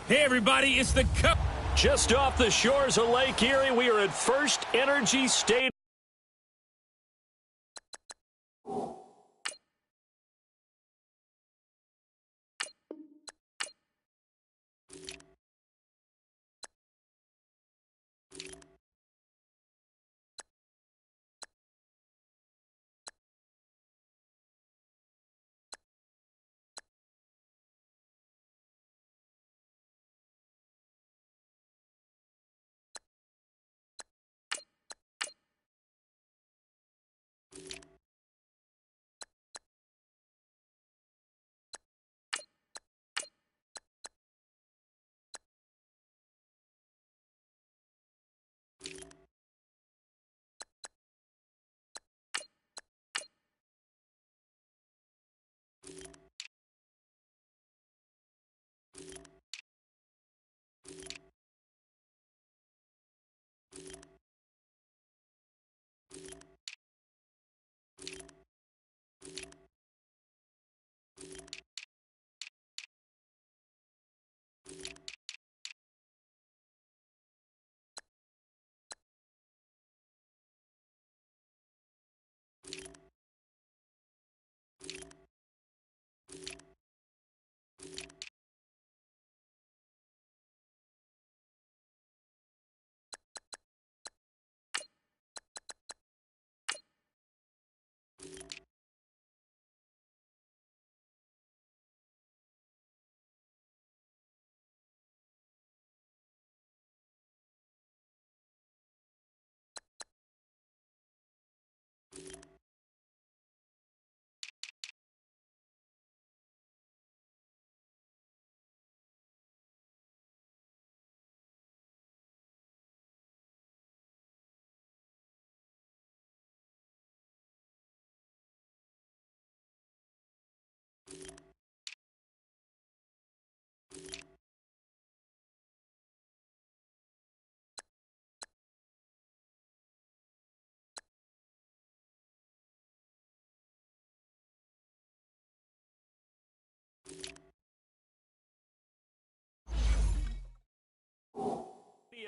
Hey, everybody, it's the Cup. Just off the shores of Lake Erie, we are at First Energy Stadium.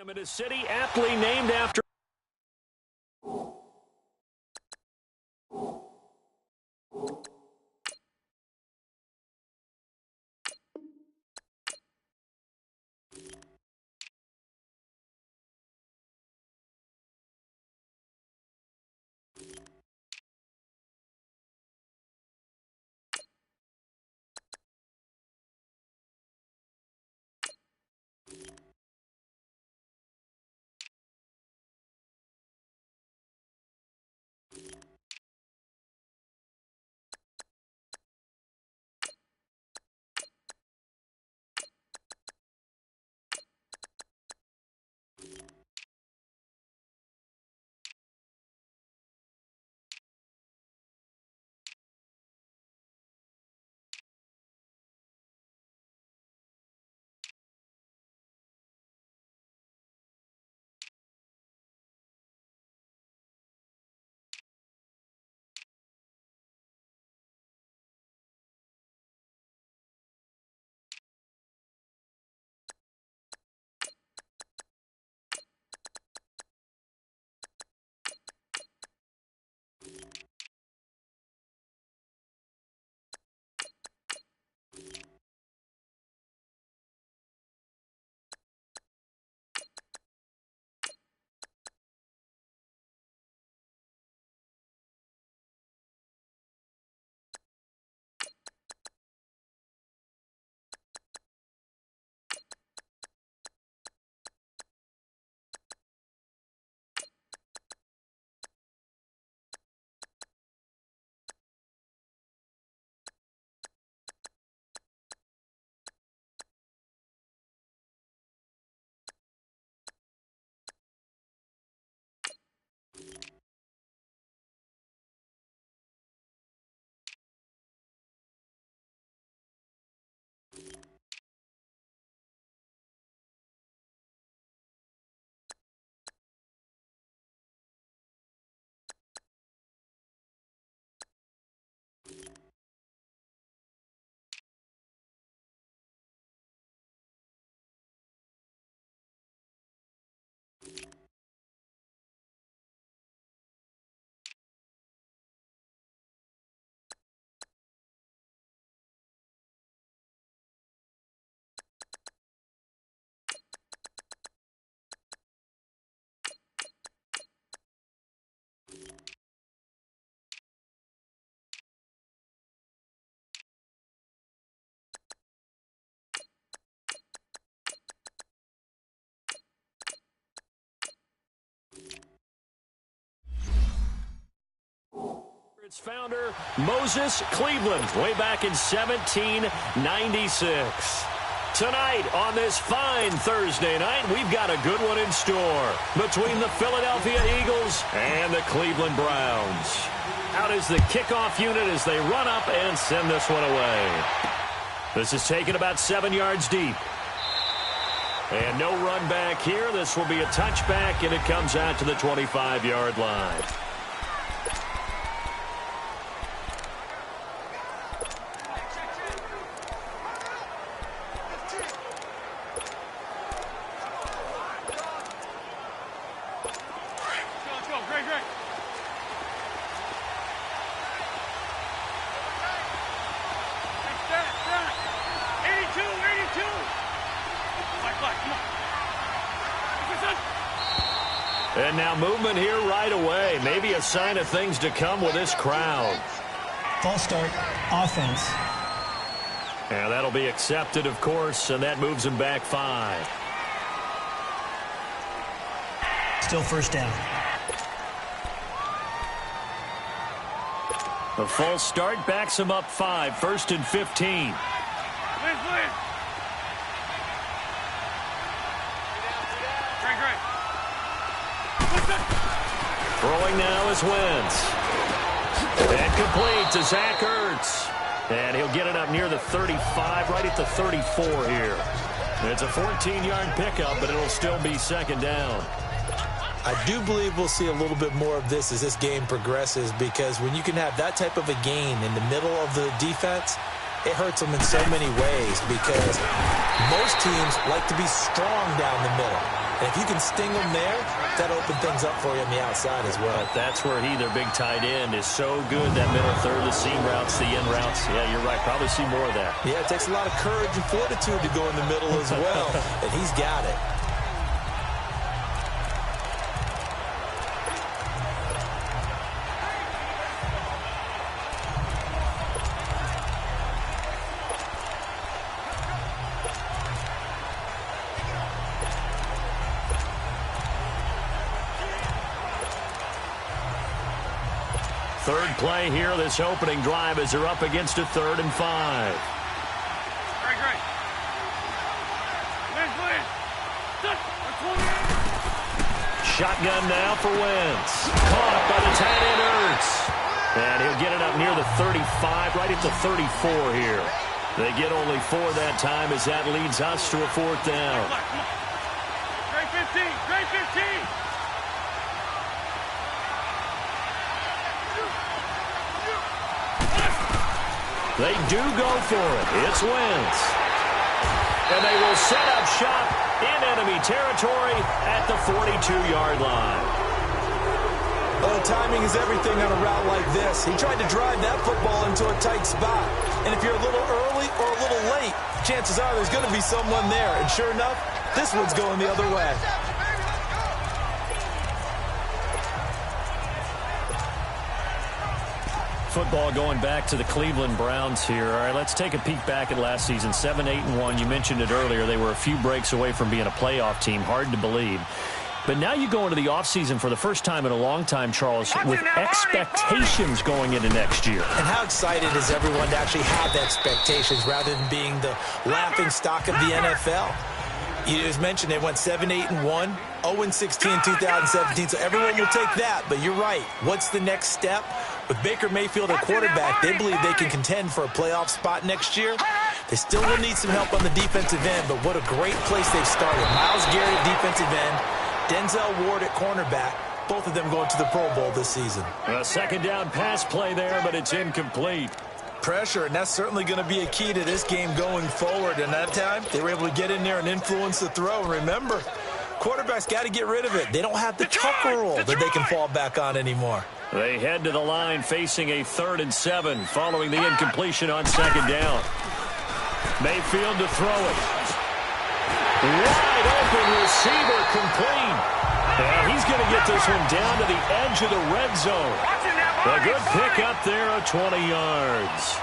In a city aptly named after Its founder, Moses Cleveland, way back in 1796. Tonight, on this fine Thursday night, we've got a good one in store between the Philadelphia Eagles and the Cleveland Browns. Out is the kickoff unit as they run up and send this one away. This is taken about 7 yards deep. And no run back here. This will be a touchback, and it comes out to the 25-yard line. And now movement here right away. Maybe a sign of things to come with this crowd. False start, offense. And that'll be accepted, of course, and that moves him back 5. Still first down. The false start backs him up 5, 1st and 15. Throwing now is Wentz. And complete to Zach Ertz. And he'll get it up near the 35, right at the 34 here. It's a 14-yard pickup, but it'll still be second down. I do believe we'll see a little bit more of this as this game progresses, because when you can have that type of a gain in the middle of the defense, it hurts them in so many ways, because most teams like to be strong down the middle. And if you can sting them there, that opens things up for you on the outside as well. But that's where their big tight end, is so good, that middle third, the seam routes, the in routes. Yeah, you're right. Probably see more of that. Yeah, it takes a lot of courage and fortitude to go in the middle as well, and he's got it. Third play here, this opening drive, as they're up against a 3rd and 5. Shotgun now for Wentz. Caught by the tight end Ertz. And he'll get it up near the 35, right at the 34 here. They get only 4 that time, as that leads us to a 4th down. Great 15, great 15. They do go for it. It's Wentz. And they will set up shop in enemy territory at the 42-yard line. Oh, timing is everything on a route like this. He tried to drive that football into a tight spot. And if you're a little early or a little late, chances are there's going to be someone there. And sure enough, this one's going the other way. Football going back to the Cleveland Browns here. All right, let's take a peek back at last season. 7-8-1. You mentioned it earlier. They were a few breaks away from being a playoff team. Hard to believe. But now you go into the offseason for the first time in a long time, Charles, with expectations going into next year. And how excited is everyone to actually have expectations rather than being the laughing stock of the NFL? You just mentioned they went 7-8-1, 0-16 in 2017, so everyone will take that. But you're right. What's the next step? With Baker Mayfield at quarterback, they believe they can contend for a playoff spot next year. They still will need some help on the defensive end, but what a great place they've started. Myles Garrett, defensive end, Denzel Ward at cornerback, both of them going to the Pro Bowl this season. A second down pass play there, but it's incomplete. Pressure, and that's certainly going to be a key to this game going forward. And that time, they were able to get in there and influence the throw. And remember, quarterbacks got to get rid of it. They don't have the tucker roll that they can fall back on anymore. They head to the line facing a 3rd and 7 following the incompletion on second down. Mayfield to throw it. Wide open receiver, complete. And he's going to get this one down to the edge of the red zone. A good pick up there of 20 yards.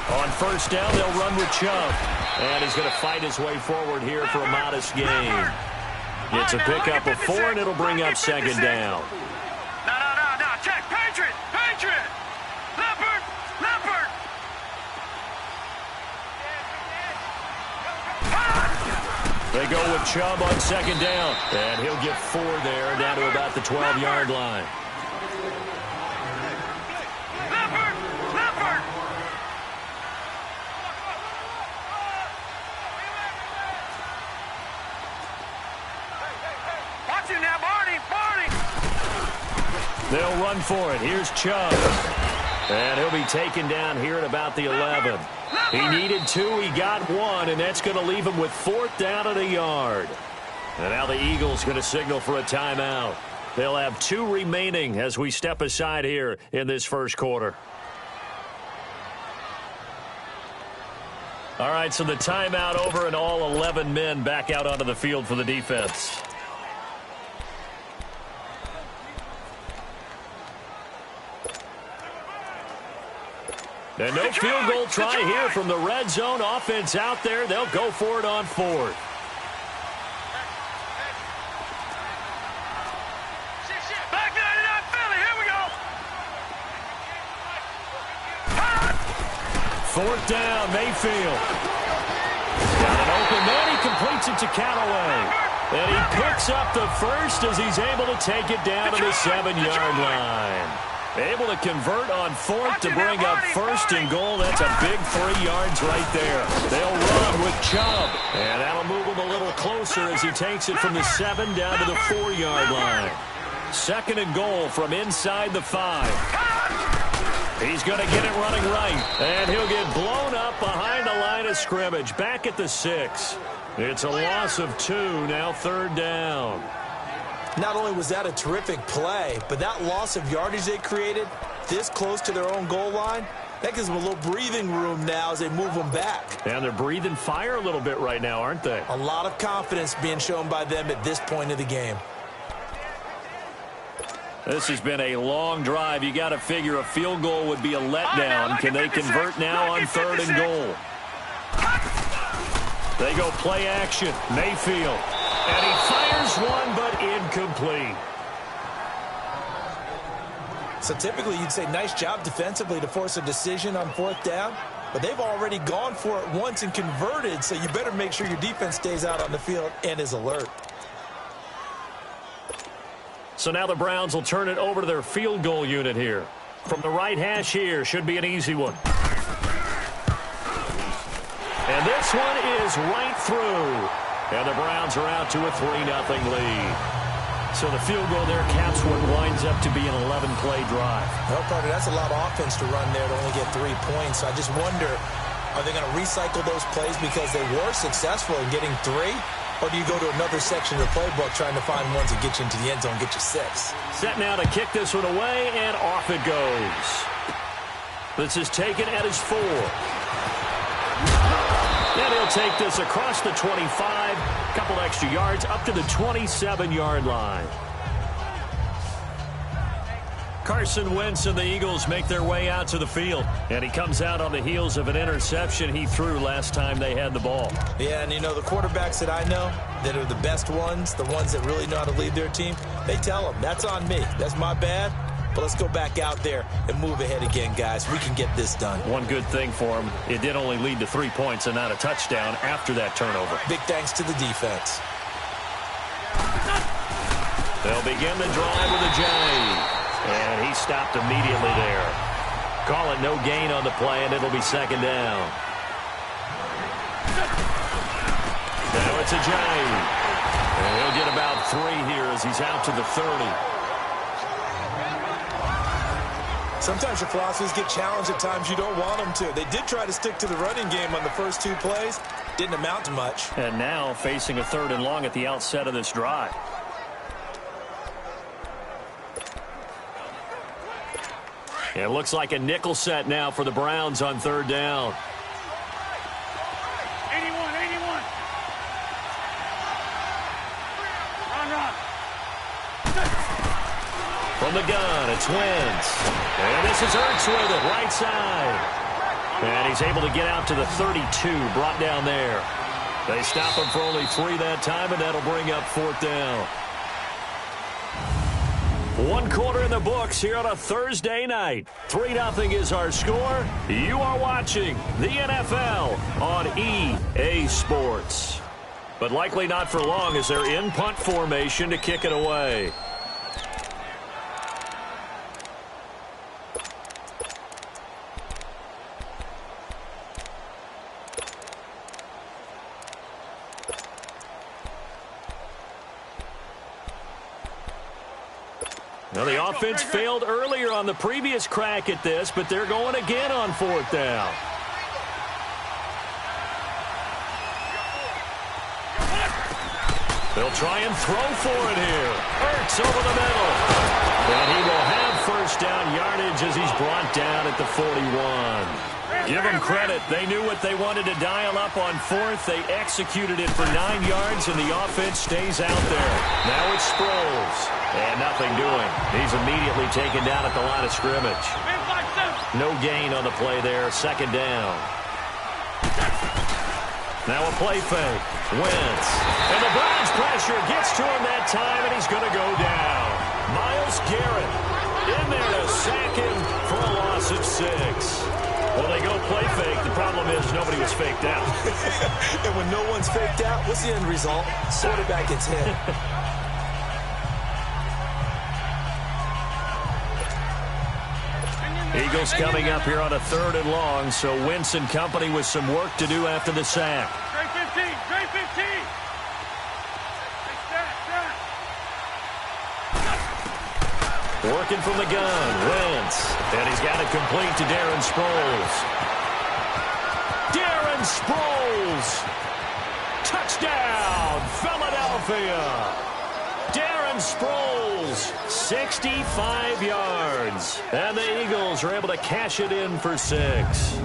On first down, they'll run with Chubb. And he's going to fight his way forward here for a modest gain. It's a pickup of 4, and it'll bring up second down. No. Check. Patriot. Leopard. They go with Chubb on second down. And he'll get 4 there, down to about the 12-yard line. Leopard. Watch him now, Barney. They'll run for it. Here's Chubb. And he'll be taken down here at about the 11. He needed 2. He got 1, and that's going to leave him with 4th down at a yard. And now the Eagles going to signal for a timeout. They'll have 2 remaining as we step aside here in this first quarter. All right, so the timeout over, and all 11 men back out onto the field for the defense. And no field goal try here from the red zone. Offense out there. They'll go for it on 4th. Back 99 Philly. Here we go. 4th down, Mayfield. Got it open. Then he completes it to Callaway. And he picks up the first as he's able to take it down to the 7-yard line. Able to convert on 4th to bring up 1st and goal. That's a big 3 yards right there. They'll run with Chubb. And that'll move him a little closer as he takes it from the 7 down to the 4-yard line. 2nd and goal from inside the 5. He's going to get it running right. And he'll get blown up behind the line of scrimmage. Back at the 6. It's a loss of 2. Now 3rd down. Not only was that a terrific play, but that loss of yardage they created this close to their own goal line, that gives them a little breathing room now as they move them back. And they're breathing fire a little bit right now, aren't they? A lot of confidence being shown by them at this point of the game. This has been a long drive. You got to figure a field goal would be a letdown. Can they convert now on 3rd and goal? They go play action. Mayfield. And he fires one, but incomplete. So typically you'd say nice job defensively to force a decision on 4th down, but they've already gone for it once and converted, so you better make sure your defense stays out on the field and is alert. So now the Browns will turn it over to their field goal unit here. From the right hash here, should be an easy one. And this one is right through. And the Browns are out to a 3-0 lead. So the field goal there caps what winds up to be an 11-play drive. No, Carter, that's a lot of offense to run there to only get 3 points. So I just wonder, are they going to recycle those plays because they were successful in getting 3? Or do you go to another section of the playbook trying to find ones that get you into the end zone, get you 6? Set now to kick this one away, and off it goes. This is taken at his 4. And he'll take this across the 25, couple extra yards, up to the 27-yard line. Carson Wentz and the Eagles make their way out to the field. And he comes out on the heels of an interception he threw last time they had the ball. Yeah, and you know, the quarterbacks that I know that are the best ones, the ones that really know how to lead their team, they tell them, that's on me. That's my bad. But let's go back out there and move ahead again, guys. We can get this done. One good thing for him, it did only lead to 3 points and not a touchdown after that turnover. Big thanks to the defense. They'll begin the drive with a J. And he stopped immediately there. Call it no gain on the play, and it'll be 2nd down. Now it's a J. And he'll get about 3 here as he's out to the 30. Sometimes your philosophies get challenged at times you don't want them to. They did try to stick to the running game on the first 2 plays. Didn't amount to much. And now facing a 3rd and long at the outset of this drive. It looks like a nickel set now for the Browns on 3rd down. 81. Run. From the gun, it's Wentz. And this is Ertz with it, right side. And he's able to get out to the 32, brought down there. They stop him for only 3 that time, and that'll bring up 4th down. 1 quarter in the books here on a Thursday night. 3-0 is our score. You are watching the NFL on EA Sports. But likely not for long as they're in punt formation to kick it away. Now, the offense failed earlier on the previous crack at this, but they're going again on 4th down. They'll try and throw for it here. Ertz over the middle. And he will have 1st down yardage as he's brought down at the 41. Give them credit. They knew what they wanted to dial up on 4th. They executed it for 9 yards, and the offense stays out there. Now it's Sproles. And nothing doing. He's immediately taken down at the line of scrimmage. No gain on the play there. 2nd down. Now a play fake. Wentz. And the Browns pressure gets to him that time, and he's going to go down. Myles Garrett in there to sack him for a loss of 6. Well, they go play fake. The problem is nobody was faked out. And when no one's faked out, what's the end result? Quarterback gets hit. Eagles coming up here on a 3rd and long, so Wentz and company with some work to do after the sack. Trey 15, Trey 15. Working from the gun, Wentz. And he's got it complete to Darren Sproles. Darren Sproles! Touchdown, Philadelphia! Darren Sproles, 65 yards. And the Eagles are able to cash it in for 6.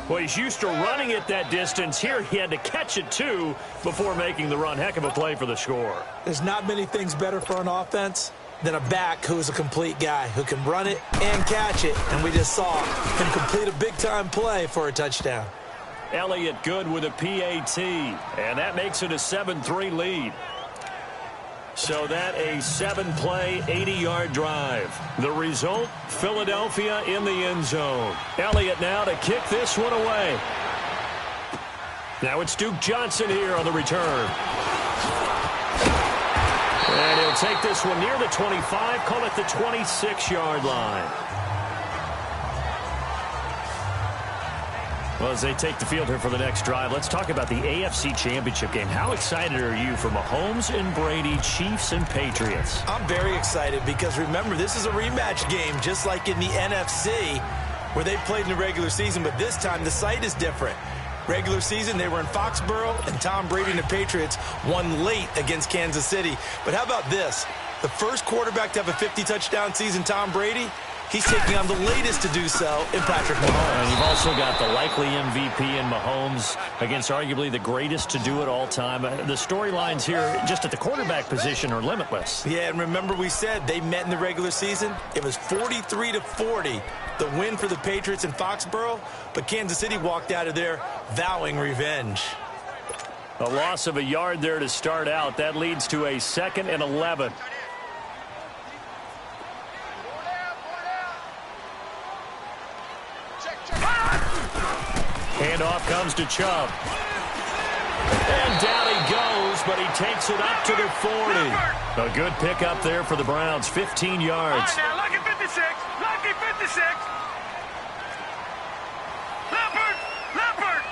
Well, he's used to running it that distance. Here he had to catch it, too, before making the run. Heck of a play for the score. There's not many things better for an offense than a back who's a complete guy who can run it and catch it. And we just saw him complete a big-time play for a touchdown. Elliott good with a PAT, and that makes it a 7-3 lead. So that a 7-play, 80-yard drive. The result, Philadelphia in the end zone. Elliott now to kick this one away. Now it's Duke Johnson here on the return. And he'll take this one near the 25, call it the 26-yard line. Well, as they take the field here for the next drive, let's talk about the AFC Championship game. How excited are you for Mahomes and Brady, Chiefs and Patriots? I'm very excited because, remember, this is a rematch game, just like in the NFC, where they played in the regular season, but this time the site is different. Regular season, they were in Foxborough, and Tom Brady and the Patriots won late against Kansas City. But how about this? The first quarterback to have a 50-touchdown season, Tom Brady, he's taking on the latest to do so in Patrick Mahomes. And you've also got the likely MVP in Mahomes against arguably the greatest to do it all time. The storylines here just at the quarterback position are limitless. Yeah, and remember we said they met in the regular season? It was 43-40, the win for the Patriots in Foxborough, but Kansas City walked out of there vowing revenge. A loss of a yard there to start out. That leads to a 2nd and 11. Handoff comes to Chubb. And down he goes, but he takes it up to the 40. A good pickup there for the Browns, 15 yards. All right, now, lucky 56. Lucky 56. Leopard. Leopard.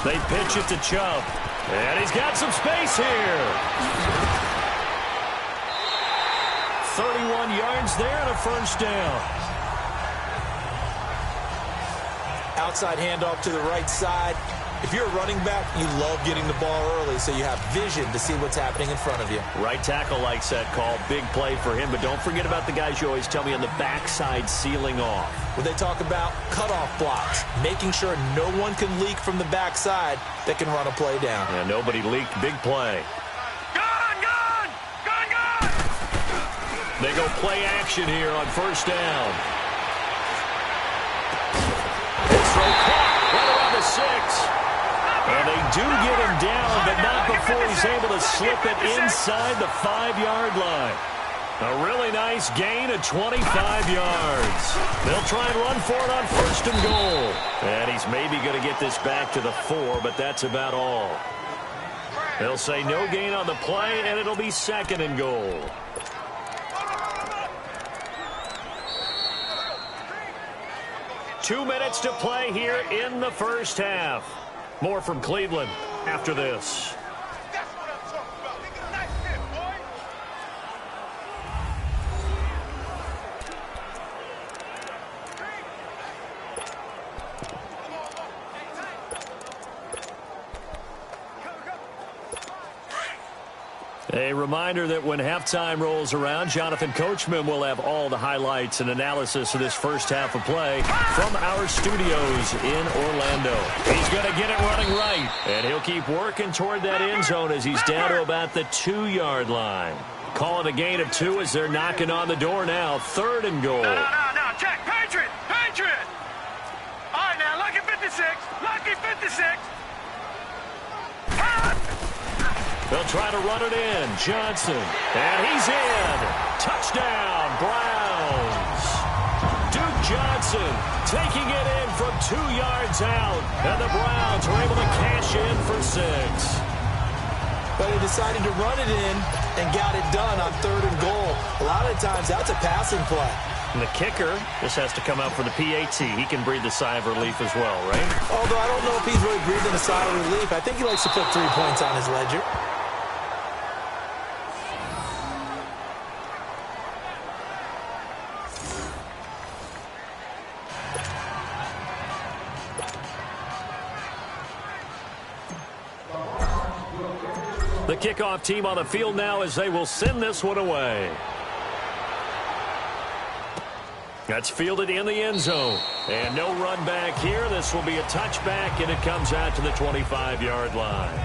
They pitch it to Chubb. And he's got some space here. 31 yards there and a 1st down. Outside handoff to the right side. If you're a running back, you love getting the ball early so you have vision to see what's happening in front of you. Right tackle likes that call. Big play for him, but don't forget about the guys you always tell me on the backside sealing off. When they talk about cutoff blocks, making sure no one can leak from the backside that can run a play down. Yeah, nobody leaked. Big play. Gone, gone. Gone, gone. They go play action here on 1st down. Throw caught. And they do get him down, but not before he's able to slip it inside the 5-yard line. A really nice gain of 25 yards. They'll try and run for it on 1st and goal. And he's maybe going to get this back to the 4, but that's about all. They'll say no gain on the play, and it'll be 2nd and goal. Two minutes to play here in the first half. More from Cleveland after this. A reminder that when halftime rolls around, Jonathan Coachman will have all the highlights and analysis of this first half of play from our studios in Orlando. He's going to get it running right, and he'll keep working toward that end zone as he's down to about the 2-yard line. Calling a gain of 2 as they're knocking on the door now. 3rd and goal. No, check. Patriot! All right, now, lucky 56. Lucky 56. They'll try to run it in. Johnson. And he's in. Touchdown, Browns. Duke Johnson taking it in from 2 yards out. And the Browns are able to cash in for 6. But he decided to run it in and got it done on 3rd and goal. A lot of times that's a passing play. And the kicker just has to come out for the PAT. He can breathe a sigh of relief as well, right? Although I don't know if he's really breathing a sigh of relief. I think he likes to put 3 points on his ledger. The kickoff team on the field now as they will send this one away. That's fielded in the end zone. And no run back here. This will be a touchback, and it comes out to the 25-yard line.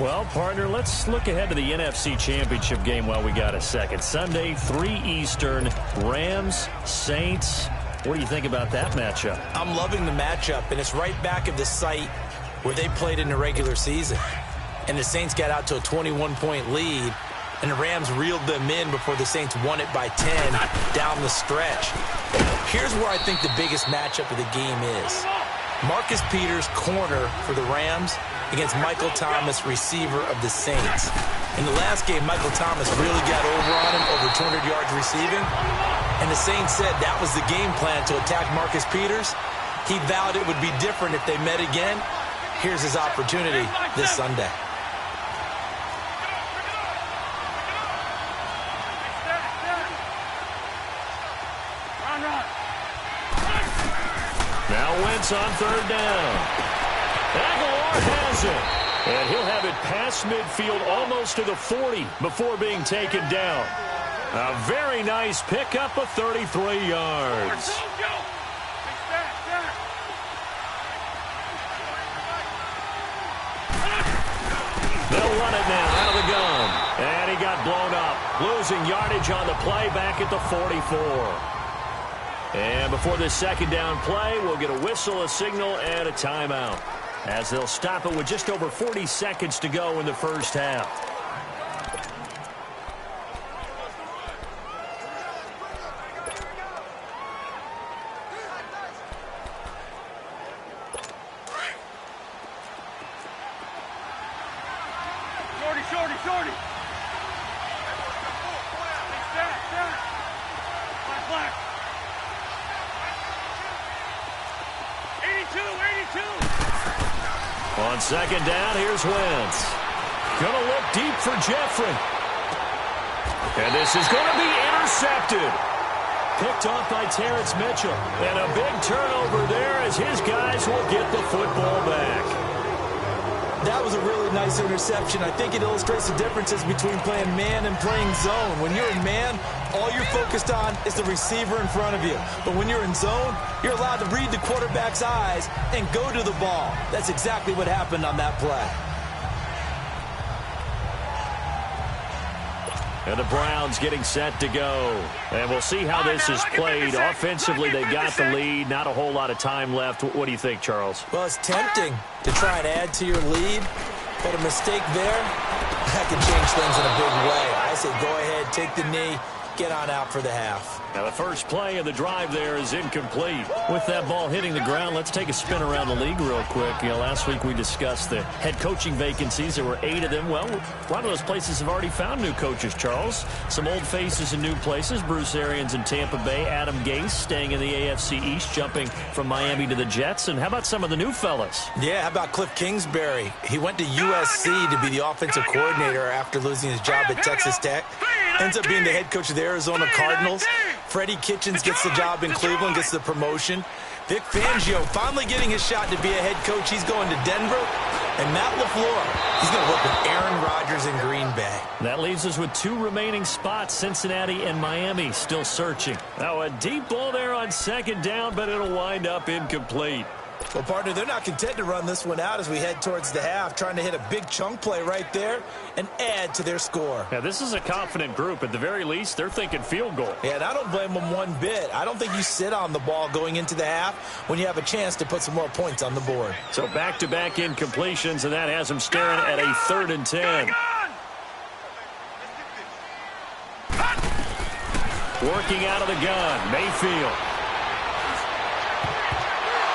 Well, partner, let's look ahead to the NFC Championship game while we got a second. Sunday, 3 Eastern, Rams, Saints. What do you think about that matchup? I'm loving the matchup, and it's right back at the site where they played in the regular season. And the Saints got out to a 21-point lead, and the Rams reeled them in before the Saints won it by 10 down the stretch. Here's where I think the biggest matchup of the game is. Marcus Peters, corner for the Rams, against Michael Thomas, receiver of the Saints. In the last game, Michael Thomas really got over on him, over 200 yards receiving. And the Saints said that was the game plan, to attack Marcus Peters. He vowed it would be different if they met again. Here's his opportunity this Sunday. Now Wentz on 3rd down. Aguilar has it. And he'll have it past midfield almost to the 40 before being taken down. A very nice pickup of 33 yards. They'll run it now out of the gun. And he got blown up. Losing yardage on the play back at the 44. And before this 2nd down play, we'll get a whistle, a signal, and a timeout, as they'll stop it with just over 40 seconds to go in the first half. Shorty. Black. 82. On 2nd down, here's Wentz. Gonna look deep for Jeffrey. And this is going to be intercepted. Picked off by Terrence Mitchell. And a big turnover there as his guys will get the football back. That was a really nice interception. I think it illustrates the differences between playing man and playing zone. When you're in man, all you're focused on is the receiver in front of you. But when you're in zone, you're allowed to read the quarterback's eyes and go to the ball. That's exactly what happened on that play. And the Browns getting set to go. And we'll see how this is played. Offensively, they got the lead. Not a whole lot of time left. What do you think, Charles? Well, it's tempting to try and add to your lead, but a mistake there, that can change things in a big way. I say go ahead, take the knee, get on out for the half. Now the first play of the drive there is incomplete. With that ball hitting the ground, let's take a spin around the league real quick. Last week we discussed the head coaching vacancies. There were 8 of them. Well, a lot of those places have already found new coaches, Charles. Some old faces in new places. Bruce Arians in Tampa Bay. Adam Gase staying in the AFC East, jumping from Miami to the Jets. And how about some of the new fellas? Yeah, how about Cliff Kingsbury? He went to USC to be the offensive coordinator after losing his job at Texas Tech. Ends up being the head coach of the Arizona Cardinals. Freddie Kitchens gets the job in Cleveland, gets the promotion. Vic Fangio finally getting his shot to be a head coach. He's going to Denver. And Matt LaFleur, he's going to work with Aaron Rodgers in Green Bay. That leaves us with 2 remaining spots, Cincinnati and Miami, still searching. Now a deep ball there on second down, but it'll wind up incomplete. Well, partner, they're not content to run this one out as we head towards the half, trying to hit a big chunk play right there and add to their score. Yeah, this is a confident group. At the very least, they're thinking field goal. Yeah, and I don't blame them one bit. I don't think you sit on the ball going into the half when you have a chance to put some more points on the board. So back-to-back incompletions, and that has them staring at a 3rd and 10. Working out of the gun, Mayfield.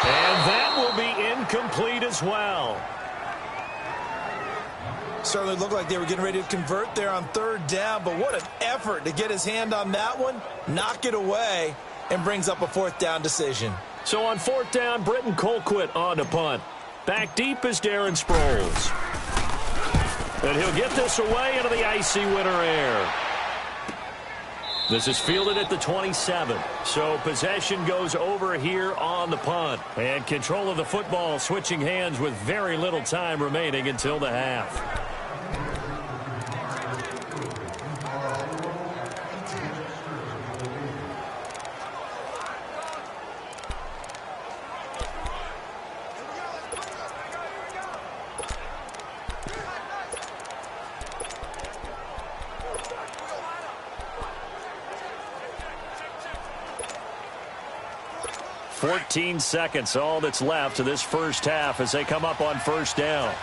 And that will be incomplete as well. Certainly looked like they were getting ready to convert there on 3rd down, but what an effort to get his hand on that one, knock it away, and brings up a 4th down decision. So on 4th down, Britton Colquitt on to punt. Back deep is Darren Sproles. And he'll get this away into the icy winter air. This is fielded at the 27. So possession goes over here on the punt. And control of the football switching hands with very little time remaining until the half. Fourteen seconds, all that's left to this first half as they come up on 1st down.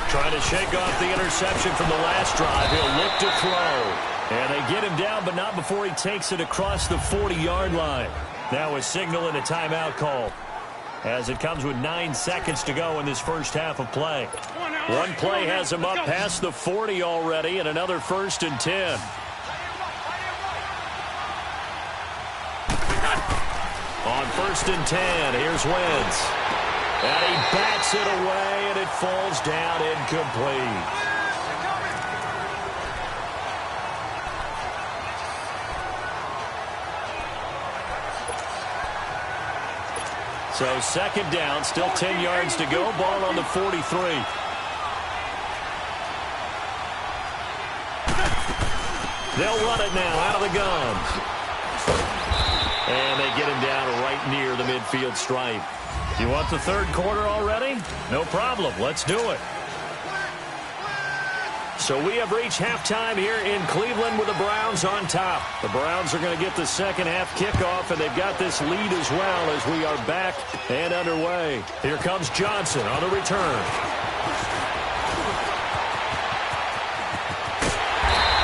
Trying to shake off the interception from the last drive. He'll look to throw. And they get him down, but not before he takes it across the 40-yard line. Now a signal and a timeout call, as it comes with 9 seconds to go in this first half of play. One play has him up past the 40 already, and another 1st and 10. On 1st and 10, here's Wentz. And he bats it away, and it falls down incomplete. So 2nd down, still 10 yards to go. Ball on the 43. They'll run it now out of the gun. And they get him down right near the midfield stripe. You want the 3rd quarter already? No problem. Let's do it. So we have reached halftime here in Cleveland with the Browns on top. The Browns are going to get the second half kickoff, and they've got this lead as well as we are back and underway. Here comes Johnson on the return.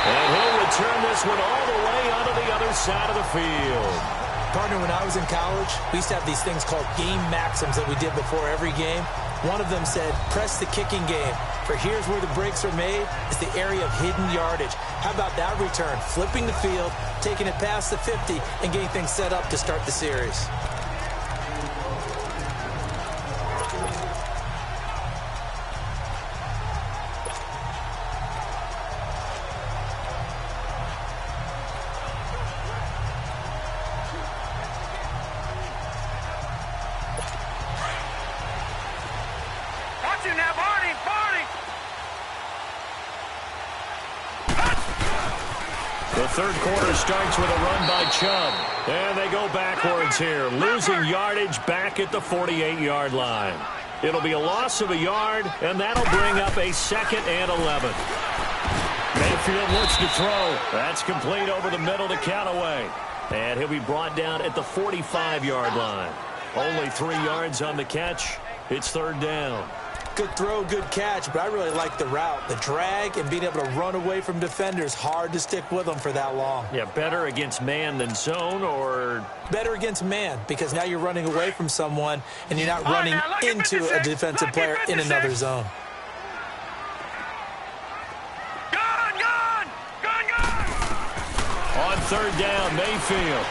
And he'll return this one all the way onto the other side of the field. Partner, when I was in college, we used to have these things called game maxims that we did before every game. One of them said, press the kicking game. For here's where the breaks are made. It's the area of hidden yardage. How about that return? Flipping the field, taking it past the 50, and getting things set up to start the series. The 3rd quarter starts with a run by Chubb. And they go backwards here, losing yardage back at the 48-yard line. It'll be a loss of a yard, and that'll bring up a 2nd and 11. Mayfield looks to throw. That's complete over the middle to Callaway. And he'll be brought down at the 45-yard line. Only 3 yards on the catch. It's 3rd down. Good throw, good catch, but I really like the route. The drag and being able to run away from defenders, hard to stick with them for that long. Yeah, better against man than zone, or? Better against man, because now you're running away from someone and you're not running into a defensive player in another zone. On 3rd down, Mayfield.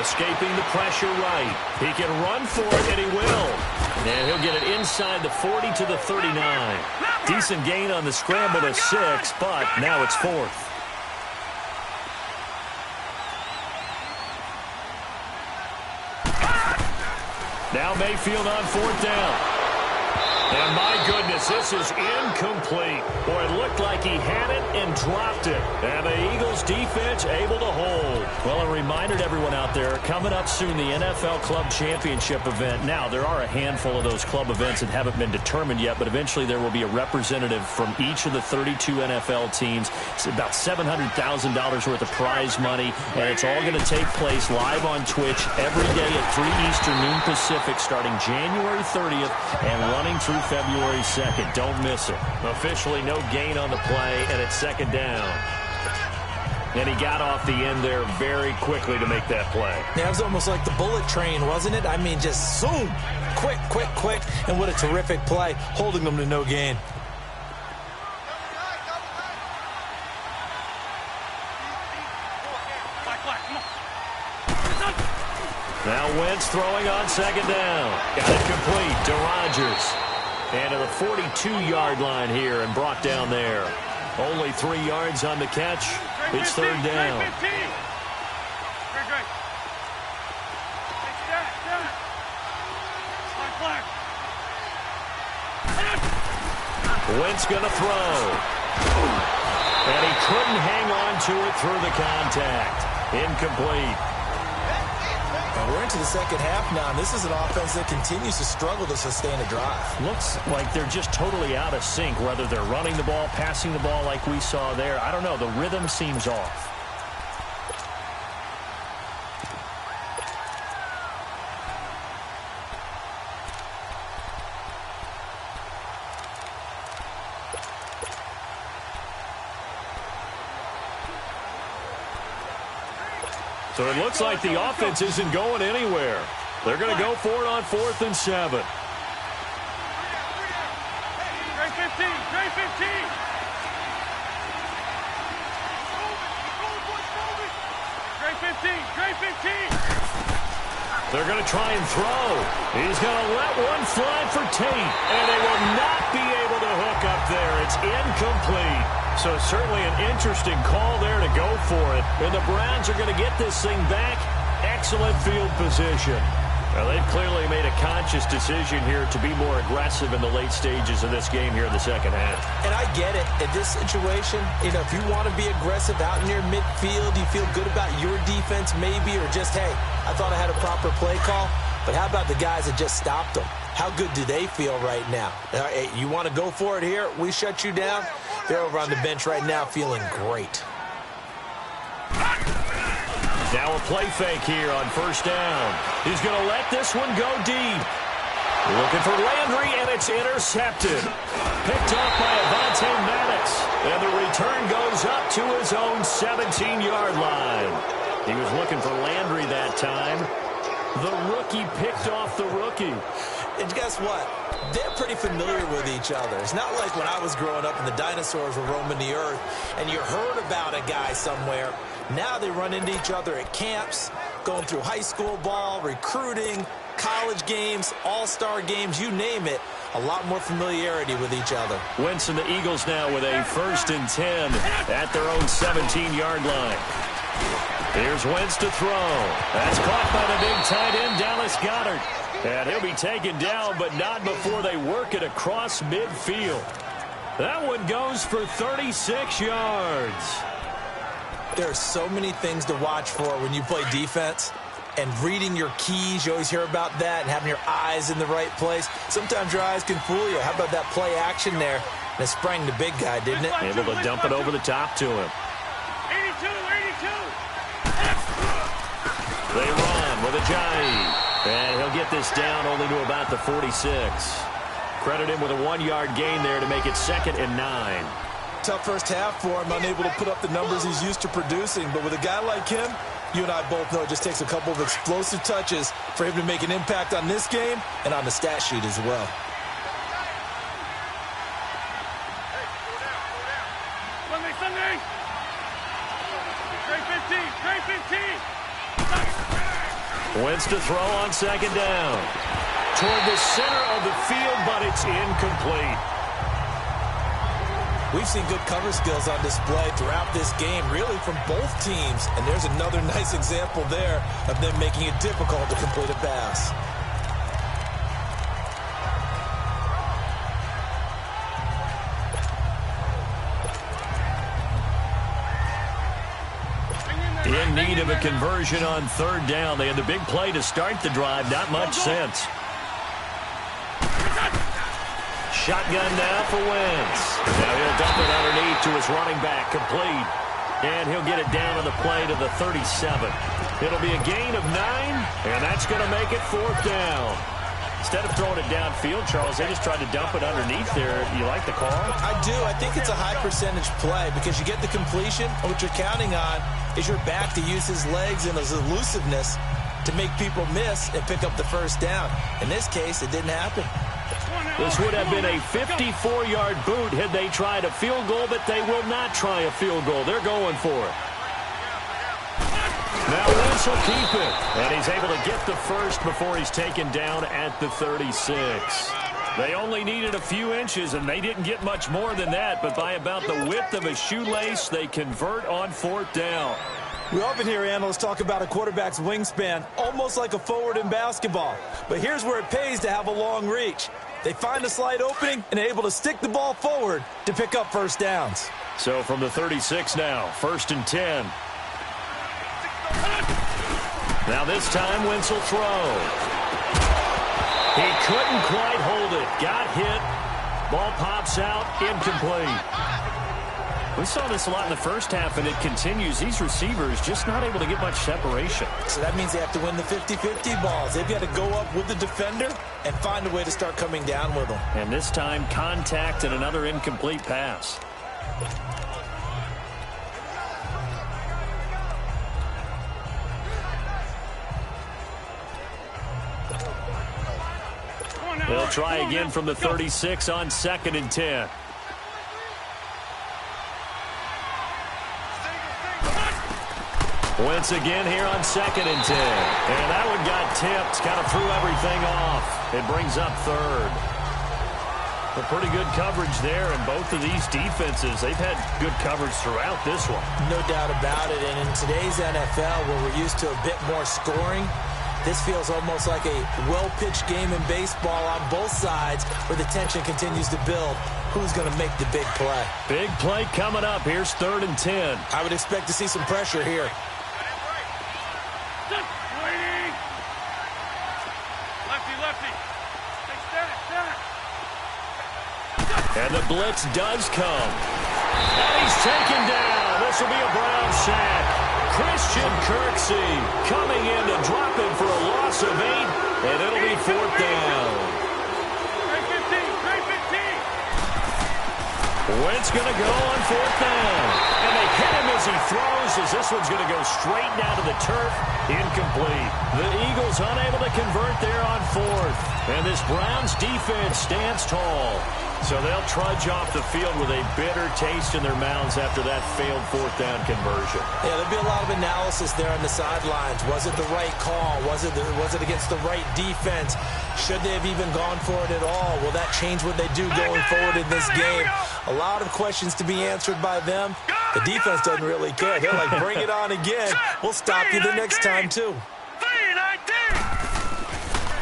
Escaping the pressure right. He can run for it, and he will. And he'll get it inside the 40 to the 39. Decent gain on the scramble to 6, but now it's 4th. Now Mayfield on 4th down. And my goodness, this is incomplete. Boy, it looked like he had it and dropped it. And the Eagles defense able to hold. Well, a reminder to everyone out there, coming up soon, the NFL Club Championship event. Now, there are a handful of those club events that haven't been determined yet, but eventually there will be a representative from each of the 32 NFL teams. It's about $700,000 worth of prize money, and it's all going to take place live on Twitch every day at 3 Eastern, noon Pacific, starting January 30th and running through February 2nd. Don't miss it. Officially no gain on the play, and it's 2nd down. And he got off the end there very quickly to make that play. Yeah, it was almost like the bullet train, wasn't it? I mean, just zoom, quick, quick, quick, and what a terrific play, holding them to no gain. Now Wentz throwing on 2nd down. Got it complete to Rodgers. And to the 42-yard line here and brought down there. Only 3 yards on the catch. It's 3rd down. Wentz going to throw. And he couldn't hang on to it through the contact. Incomplete. And we're into the 2nd half now, and this is an offense that continues to struggle to sustain a drive. Looks like they're just totally out of sync, whether they're running the ball, passing the ball like we saw there. I don't know. The rhythm seems off. So it looks like the offense isn't going anywhere. They're going to go for it on 4th and 7. They're going to try and throw. He's going to let one fly for Tate, and they will not be able to hook up there. It's incomplete. So certainly an interesting call there to go for it. And the Browns are going to get this thing back. Excellent field position. Well, they've clearly made a conscious decision here to be more aggressive in the late stages of this game here in the 2nd half. And I get it. In this situation, you know, if you want to be aggressive out near midfield, you feel good about your defense maybe, or just, hey, I thought I had a proper play call. But how about the guys that just stopped them? How good do they feel right now? Hey, you want to go for it here? We shut you down? They're over on the bench right now feeling great. Now a play fake here on 1st down. He's going to let this one go deep. Looking for Landry, and it's intercepted. Picked off by Avonte Maddox. And the return goes up to his own 17-yard line. He was looking for Landry that time. The rookie picked off the rookie. And guess what? They're pretty familiar with each other. It's not like when I was growing up and the dinosaurs were roaming the earth and you heard about a guy somewhere. Now they run into each other at camps, going through high school ball, recruiting, college games, all-star games, you name it. A lot more familiarity with each other. Wentz and the Eagles now with a 1st and 10 at their own 17-yard line. Here's Wentz to throw. That's caught by the big tight end, Dallas Goedert. And he'll be taken down, but not before they work it across midfield. That one goes for 36 yards. There are so many things to watch for when you play defense. and reading your keys. You always hear about that, and having your eyes in the right place. Sometimes your eyes can fool you. How about that play action there? And it sprang the big guy, didn't it? Able to dump it over the top to him. 82, 82. They run with Ajayi. And he'll get this down only to about the 46. Credit him with a 1-yard gain there to make it 2nd and 9. Tough first half for him, unable to put up the numbers he's used to producing. But with a guy like him, you and I both know it just takes a couple of explosive touches for him to make an impact on this game and on the stat sheet as well. Sunday. Trey 15, Trey 15. Wentz to throw on 2nd down. Toward the center of the field, but it's incomplete. We've seen good cover skills on display throughout this game, really from both teams. And there's another nice example there of them making it difficult to complete a pass. In need of a conversion on 3rd down. They had the big play to start the drive. Not much sense. Shotgun now for Wentz. Now he'll dump it underneath to his running back. Complete. And he'll get it down on the play to the 37. It'll be a gain of 9, and that's going to make it 4th down. Instead of throwing it downfield, Charles, they just tried to dump it underneath there. You like the call? I do. I think it's a high percentage play because you get the completion, and what you're counting on is your back to use his legs and his elusiveness to make people miss and pick up the 1st down. In this case, it didn't happen. This would have been a 54-yard boot had they tried a field goal, but they will not try a field goal. They're going for it. Now Wentz will keep it, and he's able to get the 1st before he's taken down at the 36. They only needed a few inches, and they didn't get much more than that, but by about the width of a shoelace, they convert on 4th down. We often hear analysts talk about a quarterback's wingspan, almost like a forward in basketball. But here's where it pays to have a long reach. They find a slight opening and are able to stick the ball forward to pick up 1st downs. So from the 36 now, 1st and 10. Now this time, Wentz will throw. He couldn't quite hold it. Got hit. Ball pops out. Incomplete. We saw this a lot in the first half, and it continues. These receivers just not able to get much separation. So that means they have to win the 50-50 balls. They've got to go up with the defender and find a way to start coming down with them. And this time, contact and another incomplete pass. They'll try again from the 36 on 2nd and 10. Wentz again here on 2nd and 10. And that one got tipped. Kind of threw everything off. It brings up 3rd. But pretty good coverage there, and both of these defenses, they've had good coverage throughout this one. No doubt about it. And in today's NFL, where we're used to a bit more scoring, this feels almost like a well-pitched game in baseball on both sides where the tension continues to build. Who's going to make the big play? Big play coming up. Here's 3rd and 10. I would expect to see some pressure here. And the blitz does come. And he's taken down. This will be a Brown sack. Christian Kirksey coming in to drop him for a loss of 8, and it'll be 4th down. Wentz going to go on 4th down. And they hit him as he throws, as this one's going to go straight down to the turf. Incomplete. The Eagles unable to convert there on 4th. And this Browns defense stands tall. So they'll trudge off the field with a bitter taste in their mouths after that failed 4th down conversion. Yeah, there'll be a lot of analysis there on the sidelines. Was it the right call? Was it against the right defense? Should they have even gone for it at all? Will that change what they do going forward in this game? A lot of questions to be answered by them. The defense doesn't really care. They're like, bring it on again. We'll stop you the next time, too.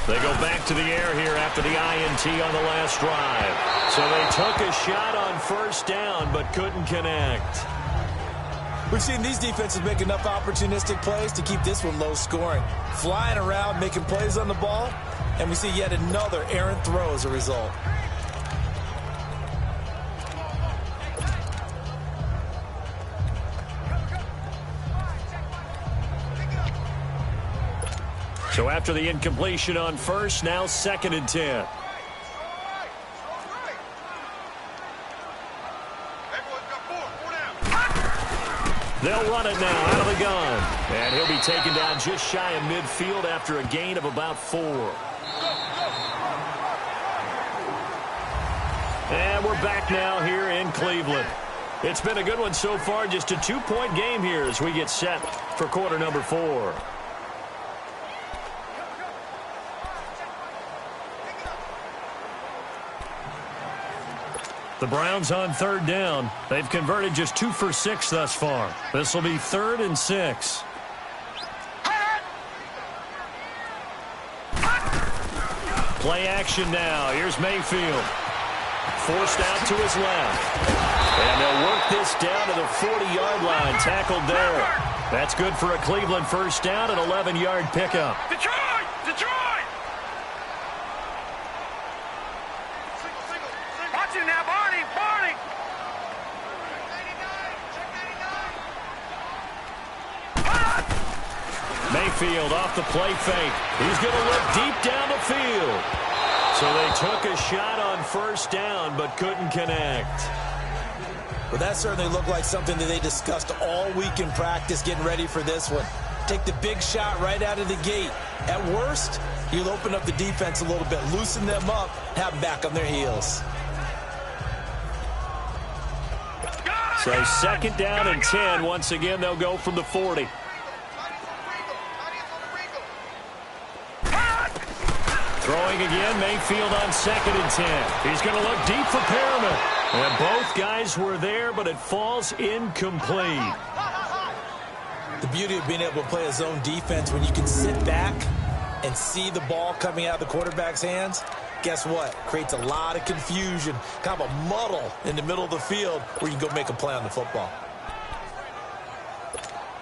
They go back to the air here after the INT on the last drive. So they took a shot on 1st down but couldn't connect. We've seen these defenses make enough opportunistic plays to keep this one low scoring. Flying around, making plays on the ball, and we see yet another errant throw as a result. So after the incompletion on first, now 2nd and 10. They'll run it now out of the gun. And he'll be taken down just shy of midfield after a gain of about 4. And we're back now here in Cleveland. It's been a good one so far, just a 2-point game here as we get set for quarter number 4. The Browns on 3rd down. They've converted just 2 for 6 thus far. This will be 3rd and 6. Play action now. Here's Mayfield. Forced out to his left. And they'll work this down to the 40-yard line. Tackled there. That's good for a Cleveland first down, an 11-yard pickup. Detroit! Detroit! Watch him now, Barney! Barney! Mayfield off the play fake. He's going to look deep down the field. So they took a shot on first down, but couldn't connect. Well, that certainly looked like something that they discussed all week in practice getting ready for this one. Take the big shot right out of the gate. At worst, you'll open up the defense a little bit, loosen them up, have them back on their heels. So 2nd down and 10. Once again, they'll go from the 40. Throwing again, Mayfield on 2nd and 10. He's going to look deep for Perriman. And both guys were there, but it falls incomplete. The beauty of being able to play a zone defense when you can sit back and see the ball coming out of the quarterback's hands, guess what? Creates a lot of confusion, kind of a muddle in the middle of the field where you can go make a play on the football.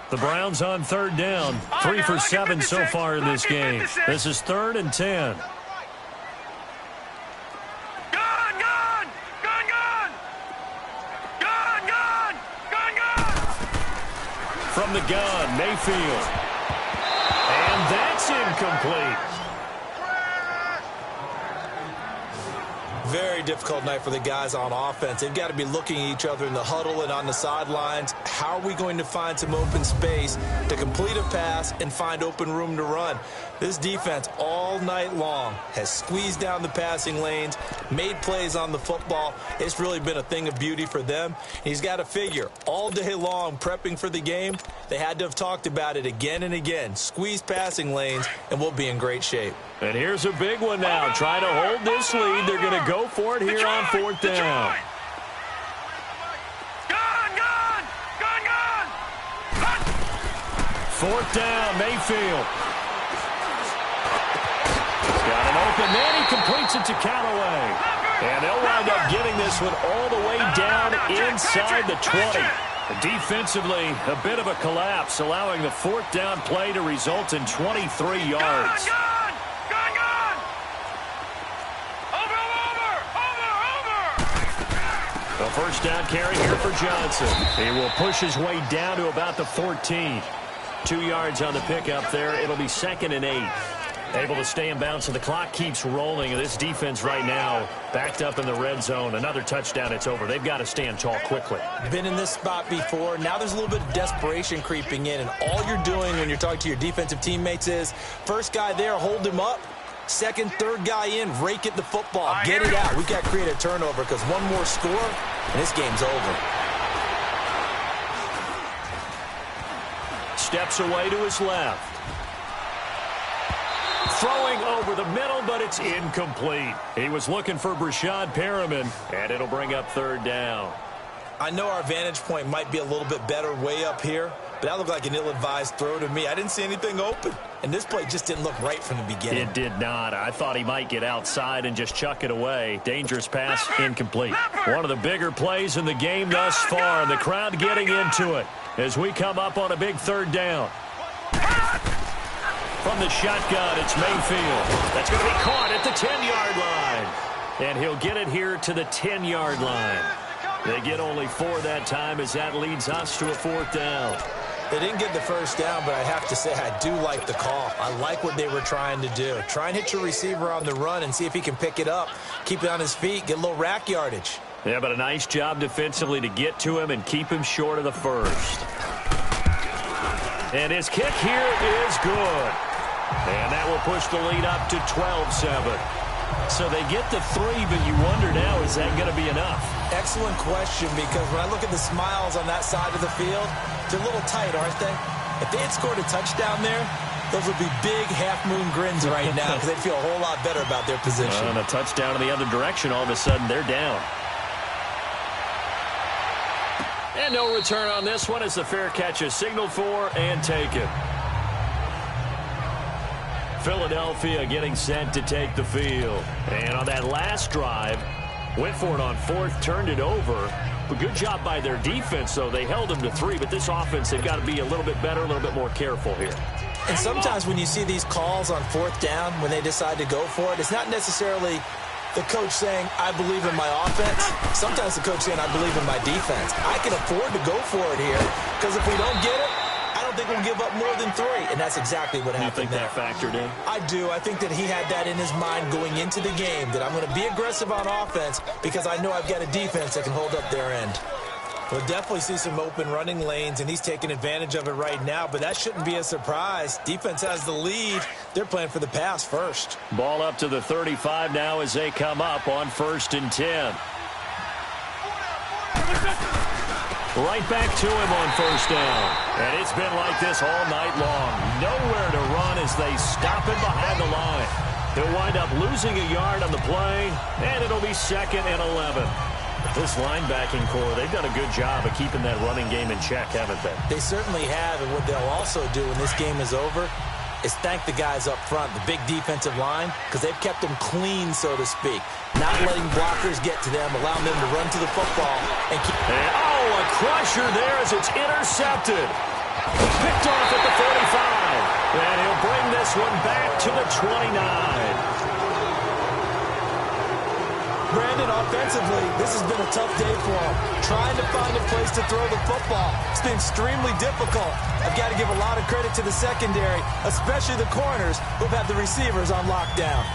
The Browns on 3rd down. 3 for 7 so far in this game. This is 3rd and 10. From the gun, Mayfield. And that's incomplete. Very difficult night for the guys on offense. They've got to be looking at each other in the huddle and on the sidelines. How are we going to find some open space to complete a pass and find open room to run? This defense all night long has squeezed down the passing lanes, made plays on the football. It's really been a thing of beauty for them. He's got to figure all day long prepping for the game, they had to have talked about it again and again. Squeeze passing lanes, and we'll be in great shape. And here's a big one now. Trying to hold this lead. They're going to go for it here on 4th down. Gun! 4th down, Mayfield. He's got an open man. He completes it to Callaway. And they'll wind up getting this one all the way down inside the 20. Defensively, a bit of a collapse, allowing the 4th down play to result in 23 yards. The first down carry here for Johnson. He will push his way down to about the 14. 2 yards on the pickup there. It'll be 2nd and 8. Able to stay in bounds, and the clock keeps rolling. This defense right now backed up in the red zone. Another touchdown, it's over. They've got to stand tall quickly. Been in this spot before. Now there's a little bit of desperation creeping in, and all you're doing when you're talking to your defensive teammates is first guy there, hold him up. Second, third guy in, rake at the football. Get it out. We've got to create a turnover because one more score, and this game's over. Steps away to his left. Throwing over the middle, but it's incomplete. He was looking for Brashad Perriman, and it'll bring up 3rd down. I know our vantage point might be a little bit better way up here, but that looked like an ill-advised throw to me. I didn't see anything open. And this play just didn't look right from the beginning. It did not. I thought he might get outside and just chuck it away. Dangerous pass, incomplete. One of the bigger plays in the game thus far, and the crowd getting into it as we come up on a big third down. From the shotgun, it's Mayfield. That's going to be caught at the 10-yard line. And he'll get it here to the 10-yard line. They get only 4 that time as that leads us to a 4th down. They didn't get the first down, but I have to say I do like the call. I like what they were trying to do. Try and hit your receiver on the run and see if he can pick it up, keep it on his feet, get a little rack yardage. Yeah, but a nice job defensively to get to him and keep him short of the first. And his kick here is good. And that will push the lead up to 12-7. So they get the 3, but you wonder now, is that going to be enough? Excellent question, because when I look at the smiles on that side of the field, they're a little tight, aren't they? If they had scored a touchdown there, those would be big half-moon grins right now because they'd feel a whole lot better about their position. And a touchdown in the other direction, all of a sudden they're down. And no return on this one as the fair catch is signaled for and taken. Philadelphia getting set to take the field. And on that last drive, went for it on 4th, turned it over. A good job by their defense, though. They held them to 3, but this offense, they've got to be a little bit better, a little bit more careful here. And sometimes when you see these calls on 4th down, when they decide to go for it, it's not necessarily the coach saying, I believe in my offense. Sometimes the coach saying, I believe in my defense. I can afford to go for it here, because if we don't get it, I don't think we'll give up more than 3, and that's exactly what happened there. You think that factored in? I do. I think that he had that in his mind going into the game, that I'm going to be aggressive on offense because I know I've got a defense that can hold up their end. We'll definitely see some open running lanes, and he's taking advantage of it right now, but that shouldn't be a surprise. Defense has the lead. They're playing for the pass first. Ball up to the 35 now as they come up on 1st and 10. Right back to him on 1st down. And it's been like this all night long. Nowhere to run as they stop him behind the line. He'll wind up losing a yard on the play, and it'll be 2nd and 11. This linebacking core, they've done a good job of keeping that running game in check, haven't they? They certainly have, and what they'll also do when this game is over is thank the guys up front, the big defensive line, because they've kept them clean, so to speak. Not letting blockers get to them, allowing them to run to the football. And keep. A crusher there as it's intercepted. Picked off at the 45. And he'll bring this one back to the 29. Brandon, offensively, this has been a tough day for him. Trying to find a place to throw the football. It's been extremely difficult. I've got to give a lot of credit to the secondary, especially the corners who've had the receivers on lockdown.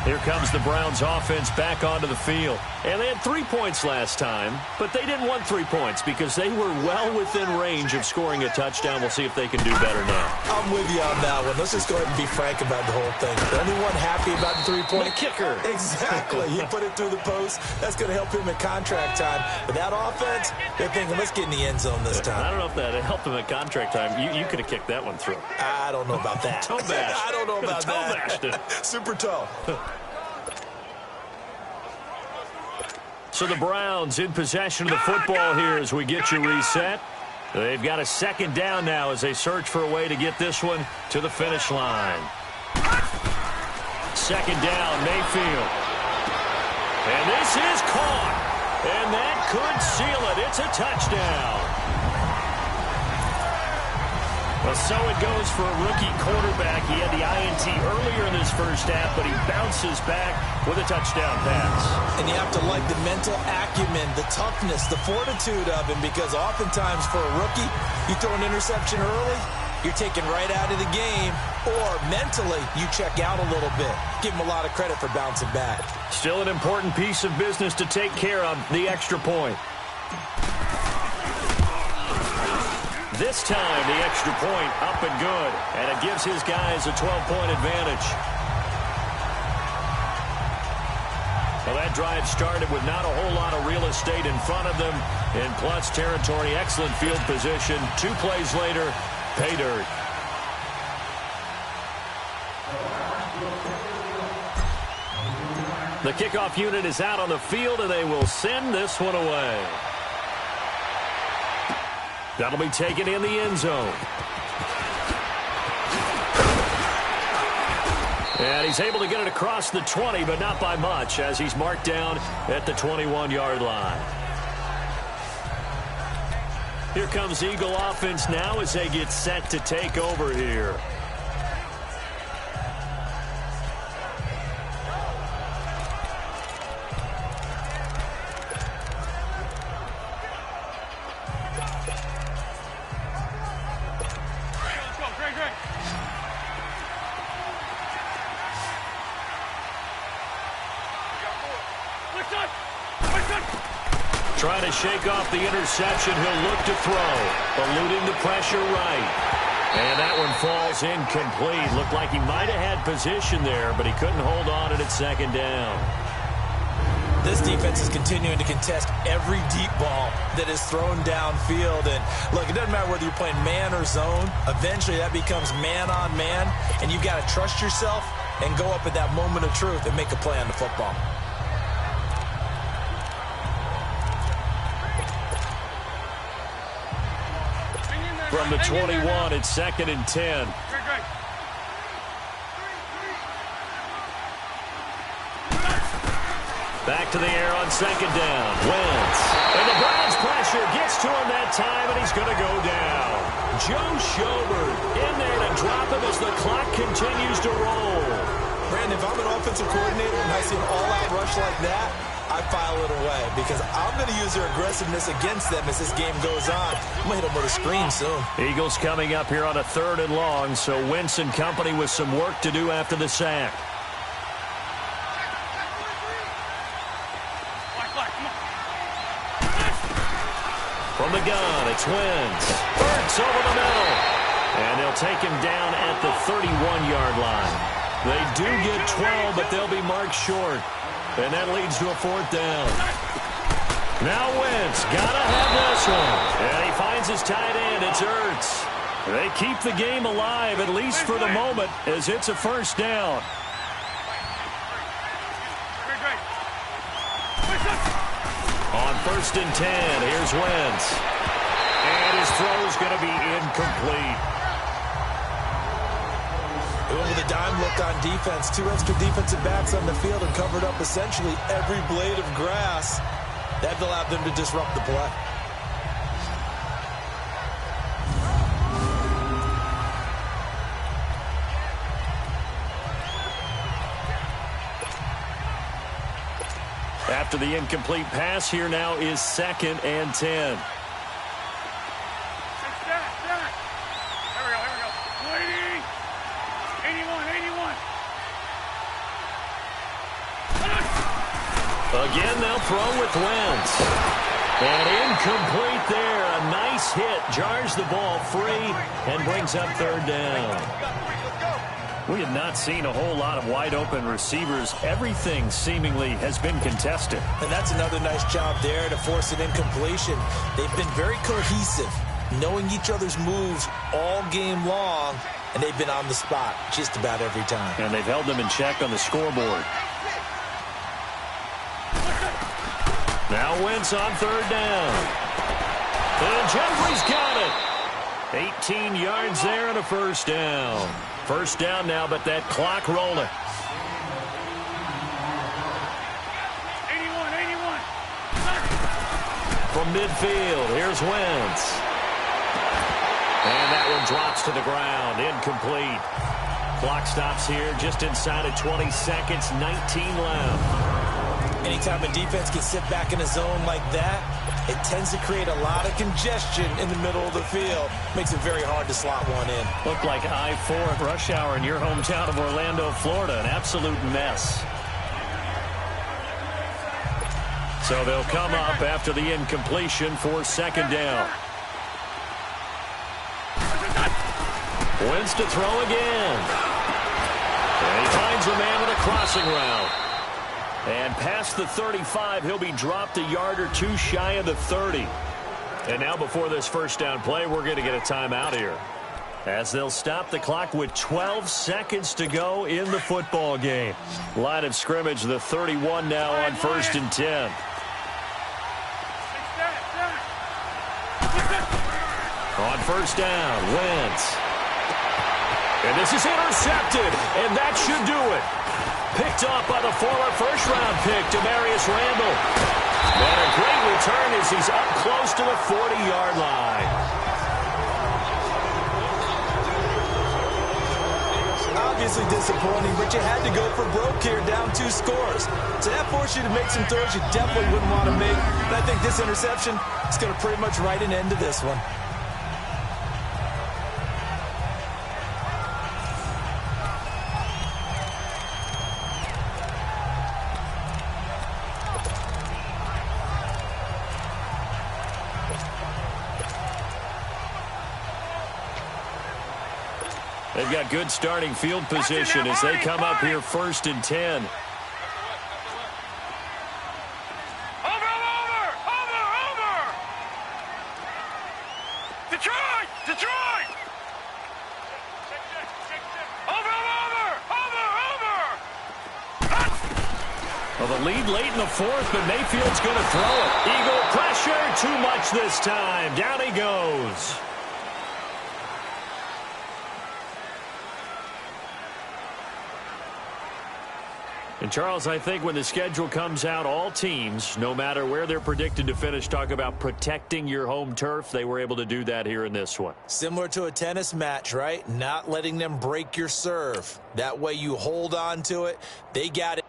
Here comes the Browns offense back onto the field. And they had 3 points last time, but they didn't want 3 points because they were well within range of scoring a touchdown. We'll see if they can do better now. I'm with you on that one. Let's just go ahead and be frank about the whole thing. The only one happy about the 3-point kicker. Exactly. He put it through the post. That's going to help him at contract time. But that offense, they're thinking, let's get in the end zone this time. I don't know if that helped him at contract time. You could have kicked that one through. I don't know about that. Toe bash. I don't know about toe that. Bashed it. Super toe. So the Browns in possession of the football here as we get you reset. They've got a 2nd down now as they search for a way to get this one to the finish line. 2nd down, Mayfield. And this is caught. And that could seal it. It's a touchdown. Well, so it goes for a rookie quarterback. He had the INT earlier in this first half, but he bounces back with a touchdown pass. And you have to like the mental acumen, the toughness, the fortitude of him, because oftentimes for a rookie, you throw an interception early, you're taken right out of the game, or mentally, you check out a little bit. Give him a lot of credit for bouncing back. Still an important piece of business to take care of, the extra point. This time, the extra point up and good, and it gives his guys a 12-point advantage. Well, that drive started with not a whole lot of real estate in front of them. In plus territory, excellent field position. 2 plays later, pay dirt. The kickoff unit is out on the field, and they will send this one away. That'll be taken in the end zone. And he's able to get it across the 20, but not by much, as he's marked down at the 21-yard line. Here comes Eagle offense now as they get set to take over here. Trying to shake off the interception. He'll look to throw. Eluding the pressure right. And that one falls incomplete. Looked like he might have had position there, but he couldn't hold on at second down. This defense is continuing to contest every deep ball that is thrown downfield. And look, it doesn't matter whether you're playing man or zone. Eventually that becomes man on man. And you've got to trust yourself and go up at that moment of truth and make a play on the football. From the 21, it's 2nd and 10. Back to the air on 2nd down. Wentz. And the Browns pressure gets to him that time, and he's going to go down. Joe Schobert in there to drop him as the clock continues to roll. Brandon, if I'm an offensive coordinator and I see an all-out rush like that, I file it away because I'm going to use their aggressiveness against them as this game goes on. I'm going to hit them with a screen soon. Eagles coming up here on a 3rd and long, so Wentz and company with some work to do after the sack. From the gun, it's Wentz. Burks over the middle. And they'll take him down at the 31-yard line. They do get 12, but they'll be marked short. And that leads to a 4th down. Now Wentz, gotta have this one. And he finds his tight end, it's Ertz. They keep the game alive, at least for the moment, as it's a 1st down. On 1st and 10, here's Wentz. And his throw's going to be incomplete. With a dime look on defense, 2 extra defensive backs on the field and covered up essentially every blade of grass. That allowed them to disrupt the play. After the incomplete pass, here now is 2nd and 10. Again, they'll throw with Wentz. And incomplete there. A nice hit. Jars the ball free and brings up 3rd down. We have not seen a whole lot of wide-open receivers. Everything seemingly has been contested. And that's another nice job there to force an incompletion. They've been very cohesive, knowing each other's moves all game long, and they've been on the spot just about every time. And they've held them in check on the scoreboard. Now Wentz on 3rd down. And Jeffrey's got it. 18 yards there and a 1st down. 1st down now, but that clock rolling. 81. From midfield, here's Wentz. And that one drops to the ground, incomplete. Clock stops here just inside of 20 seconds, 19 left. Anytime a defense can sit back in a zone like that, it tends to create a lot of congestion in the middle of the field. Makes it very hard to slot one in. Looked like I-4 at rush hour in your hometown of Orlando, Florida. An absolute mess. So they'll come up after the incompletion for 2nd down. Wentz to throw again. And he finds a man with a crossing route. And past the 35, he'll be dropped a yard or 2 shy of the 30. And now before this 1st down play, we're going to get a timeout here, as they'll stop the clock with 12 seconds to go in the football game. Line of scrimmage, the 31 now on 1st and 10. first down. Wentz. And this is intercepted, and that should do it. Picked off by the former first-round pick, Demarius Randall. And a great return as he's up close to the 40-yard line. Obviously disappointing, but you had to go for broke here, down 2 scores. So that forced you to make some throws you definitely wouldn't want to make. And I think this interception is going to pretty much write an end to this one. They've got good starting field position as they come up here 1st and 10. Over! Detroit! Detroit! Over! Well, the lead late in the 4th, but Mayfield's going to throw it. Eagle pressure, too much this time. Down he goes. And, Charles, I think when the schedule comes out, all teams, no matter where they're predicted to finish, talk about protecting your home turf. They were able to do that here in this one. Similar to a tennis match, right? Not letting them break your serve. That way you hold on to it. They got it.